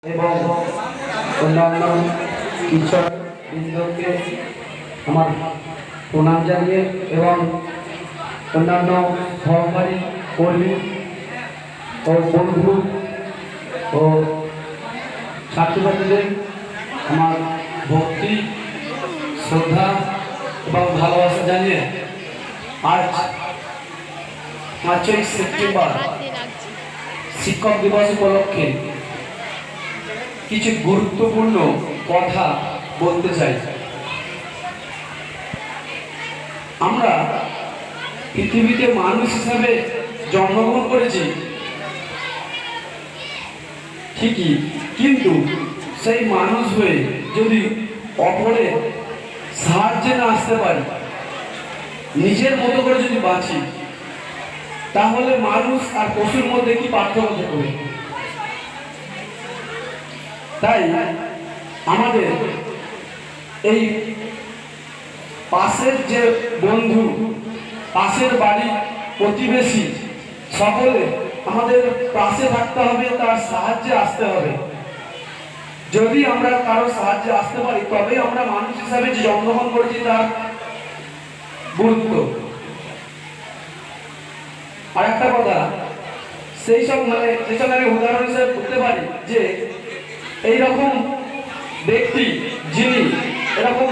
এবং অন্যান্য ঈশ্বর বৃন্দকে আমার প্রণাম জানিয়ে এবং অন্যান্য সহকারী কর্মী ও বন্ধু ও ছাত্রছাত্রীদের আমার ভক্তি শ্রদ্ধা এবং ভালোবাসা জানিয়ে আজ 5ই সেপ্টেম্বর শিক্ষক দিবস উপলক্ষে কিছু গুরুত্বপূর্ণ কথা বলতে চাই। আমরা পৃথিবীতে মানুষ হিসাবে জন্মগ্রহণ করেছি ঠিকই, কিন্তু সেই মানুষ হয়ে যদি অপরের সাহায্যে না আসতে পারি, নিজের মতো করে যদি বাঁচি, তাহলে মানুষ আর পশুর মধ্যে কি পার্থক্য থাকবে? তাই আমাদের এই পাশের যে বন্ধু, পাশের বাড়ি প্রতিবেশী, সকলে আমাদের পাশে থাকতে হবে, তার সাহায্যে আসতে হবে। যদি আমরা কারো সাহায্যে আসতে পারি, তবেই আমরা মানুষ হিসাবে যে জন্মগ্রহণ করেছি তার গুরুত্ব। আর একটা কথা, সেই সব যেসব আমি উদাহরণ হিসেবে বলতে পারি যে এইরকম ব্যক্তি যিনি এরকম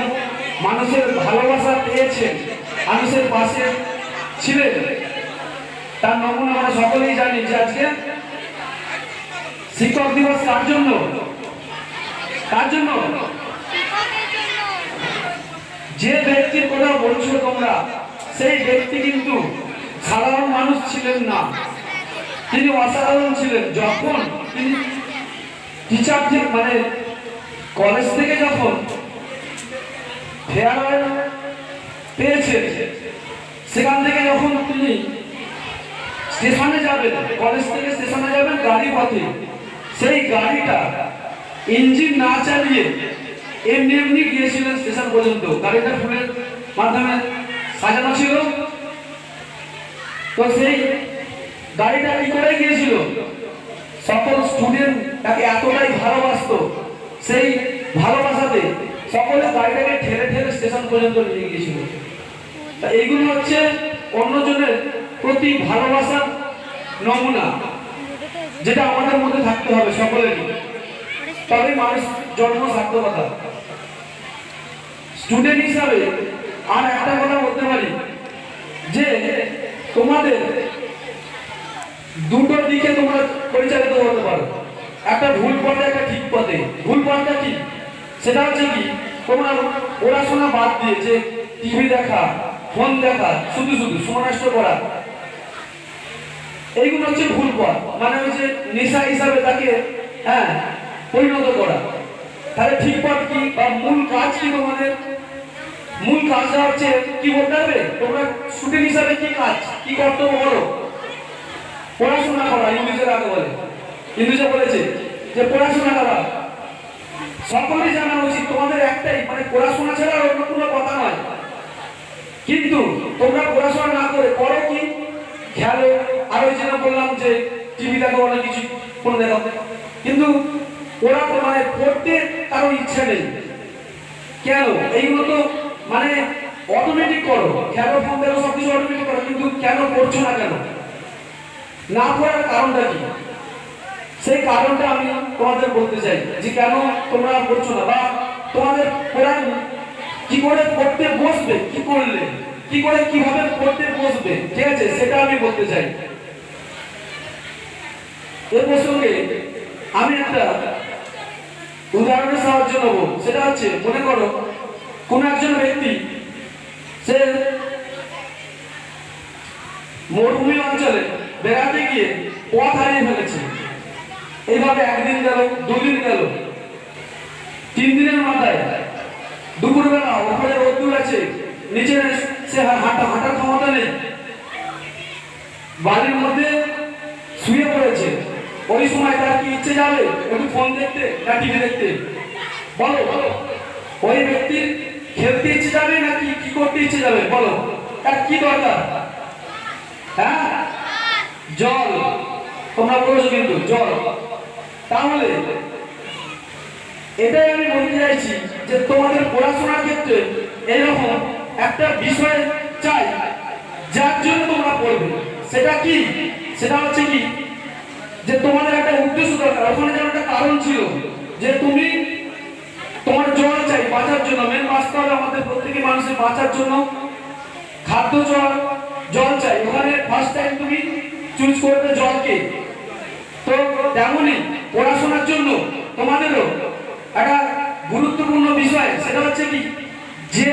মানুষের ভালোবাসা পেয়েছেন, মানুষের পাশে ছিলেন, তার নমুনা আমরা সকলেই জানি। যে আজকে শিক্ষক দিবস কার জন্য? যে ব্যক্তির কথা বলছো তোমরা, সেই ব্যক্তি কিন্তু সাধারণ মানুষ ছিলেন না, তিনি অসাধারণ ছিলেন। যখন তিনি টিচার কলেজ থেকে যখন ফেয়ারওয়েল পেয়েছেন, সেখান থেকে যখন তিনি স্টেশনে যাবেন, কলেজ থেকে স্টেশনে যাবেন গাড়ি পথে, সেই গাড়িটা ইঞ্জিন না চালিয়ে এমনি এমনি গিয়েছিলেন স্টেশন পর্যন্ত। গাড়িটা ফুলের মাধ্যমে সাজানো ছিল, তো সেই গাড়িটা কি করে গিয়েছিল? সকল স্টুডেন্ট তাকে এতটাই ভালোবাসতো, সেই ভালোবাসাতে সকলে গাড়িটাকে ঠেলে ঠেলে স্টেশন পর্যন্ত নিয়ে গিয়েছিল। তা এইগুলো হচ্ছে অন্যজনের প্রতি ভালোবাসার নমুনা, যেটা আমাদের মধ্যে থাকতে হবে সকলেরই, তবে মানুষ জন্ম সার্থকতা। স্টুডেন্ট হিসাবে আর একটা কথা বলতে পারি যে তোমাদের দুটো দিকে তোমরা পরিচালিত হতে পারো, একটা ভুল পথে, একটা ঠিক পথে। ভুল পথটা কি? সেটা হচ্ছে কি, তোমরা পড়াশোনা বাদ দিয়ে যে টিভি দেখা, ফোন দেখা, শুধু শুধু সময় নষ্ট করা, এইগুলো হচ্ছে ভুল পথ। মানে হচ্ছে নেশা হিসাবে তাকে পরিণত করা। তাহলে ঠিক পথ কি বা মূল কাজ কি? তোমাদের মূল কাজটা হচ্ছে কি বলতে হবে? তোমরা স্টুডেন্ট হিসাবে কি কাজ, কি কর্তব্য করো? পড়াশোনা করা। ইংলিশের আগে বলে, ইংলিশে বলেছে যে পড়াশোনা করা। সকলেই জানা উচিত তোমাদের একটাই, পড়াশোনা ছাড়া অন্য কোনো কথা নয়। কিন্তু তোমরা পড়াশোনা না করে করো কি? খেলো, আর ওই যেটা বললাম যে টিভি দেখো, অনেক কিছু ফোন দেখো, কিন্তু ওরা তো পড়তে কারো ইচ্ছা নেই। কেন? এইগুলো তো অটোমেটিক করো, খেলো, ফোন দেখো, সবকিছু অটোমেটিক করো, কিন্তু কেন করছো না? কেন না পড়ার কারণটা কি? সেই কারণটা আমি তোমাদের বলতে চাই যে কেন তোমরা পড়ছো না, বা তোমাদের পড়ার কি করে পড়তে বসবে, কি করলে, কি করে কিভাবে পড়তে বসবে, ঠিক আছে, সেটা আমি বলতে চাই। এর প্রসঙ্গে আমি একটা উদাহরণের সাহায্য নেব। সেটা হচ্ছে, মনে করো কোন একজন ব্যক্তি সে মরুভূমি অঞ্চলে বেড়াতে গিয়ে পথ হারিয়ে ফেলেছে। এইভাবে একদিন গেল, দুদিন গেল, 3 দিনের মাথায় দুপুরবেলা উপরে রোদ্দুর আছে, নিচে সে হাঁটার ক্ষমতা নেই, বাড়ির মধ্যে শুয়ে পড়েছে। ওই সময় তার কি ইচ্ছে যাবে একটু ফোন দেখতে না টিভি দেখতে? বলো, ওই ব্যক্তির খেলতে ইচ্ছে যাবে নাকি কি করতে ইচ্ছে যাবে? বলো, তার কি দরকার? জল। তোমরা বলেছো কিন্তু জল। তাহলে এটাই আমি বলতে চাইছি যে তোমাদের পড়াশোনার ক্ষেত্রে এরকম একটা বিষয় চাই যার জন্য তোমরা পড়বে। সেটা কি? সেটা হচ্ছে কি যে তোমাদের একটা উদ্দেশ্য দরকার। ওখানে যেন একটা কারণ ছিল যে তুমি তোমার জল চাই বাঁচার জন্য। মেন বাঁচতে হবে আমাদের প্রত্যেকটি মানুষের বাঁচার জন্য খাদ্য জল চাই। ওখানে ফার্স্ট টাইম তুমি চুজ করবে জলকে। তো তেমনই পড়াশোনার জন্য তোমাদেরও একটা গুরুত্বপূর্ণ বিষয় সেটা হচ্ছে কি যে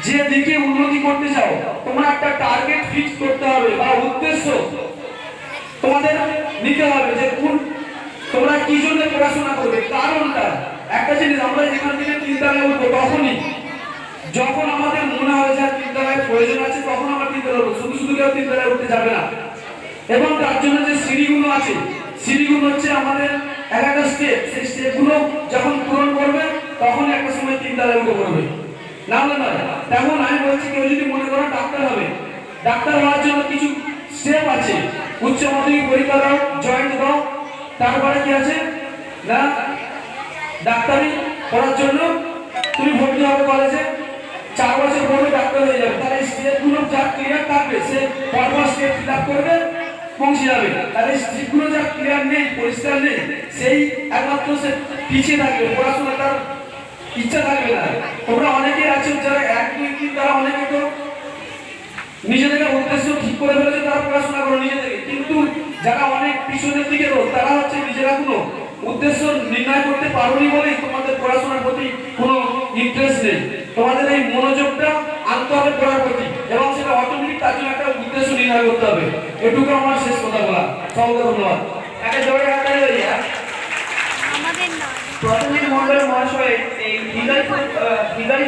যে দিকে উন্নতি করতে চাও তোমরা একটা টার্গেট ফিক্স করতে হবে বা উদ্দেশ্য তোমাদের নিতে হবে যে কোন তোমরা কি জন্য পড়াশোনা করবে কারণটা। একটা জিনিস আমরা যেখান থেকে চিন্তায় উঠবো তখনই যখন আমাদের মনে হয় যে চিন্তায় প্রয়োজন আছে তখন আমরা চিন্তা করবো, শুধু শুধু কেউ চিন্তায় উঠতে যাবে না। এবং তার জন্য যে সিঁড়িগুলো আছে সিঁড়িগুলো হচ্ছে আমাদের এক একটা স্টেপ, সেই স্টেপগুলো যখন পূরণ করবে তখন একটা সময় চিন্তায় উঠে পড়বে। না হলে নয়। তেমন আমি বলছি কেউ যদি মনে করো ডাক্তার হবে, ডাক্তার হওয়ার জন্য কিছু স্টেপ আছে। উচ্চ মাধ্যমিক পরীক্ষা দাও, জয়েন্ট দাও, তারপরে কি আছে না ডাক্তারি পড়ার জন্য তুমি ভর্তি হবে কলেজে, 4 বছর পরে ডাক্তার হয়ে যাবে। তাহলে স্টেপগুলো যা ক্লিয়ার থাকবে সে পরপর স্টেপ ফিল আপ করবে পৌঁছে যাবে। তাহলে স্টেপগুলো যা ক্লিয়ার নেই, পরিষ্কার নেই, সেই একমাত্র সে পিছিয়ে থাকবে, পড়াশোনা তার ইচ্ছা থাকবে না। তোমরা অনেকেই আছো যারা 1, 2, 3 তারা অনেকে তো নিজেদের উদ্দেশ্য ঠিক করে ফেলেছে, তারা পড়াশোনা করো নিজেদের। কিন্তু যারা অনেক পিছনের দিকে তারা হচ্ছে নিজেরা কোনো উদ্দেশ্য নির্ণয় করতে পারোনি বলেই তোমাদের পড়াশোনার প্রতি কোনো ইন্টারেস্ট নেই। তোমাদের এই মনোযোগটা আনতে হবে পড়ার প্রতি এবং সেটা অটোমেটিক তার জন্য একটা উদ্দেশ্য নির্ণয় করতে হবে। এটুকু আমার শেষ কথা বলা। সকলকে ধন্যবাদ। একটা জোরে হাত তালি হয়ে যায়। আমাদের নয় প্রথমে মন্ডল মহাশয় এই বিদায়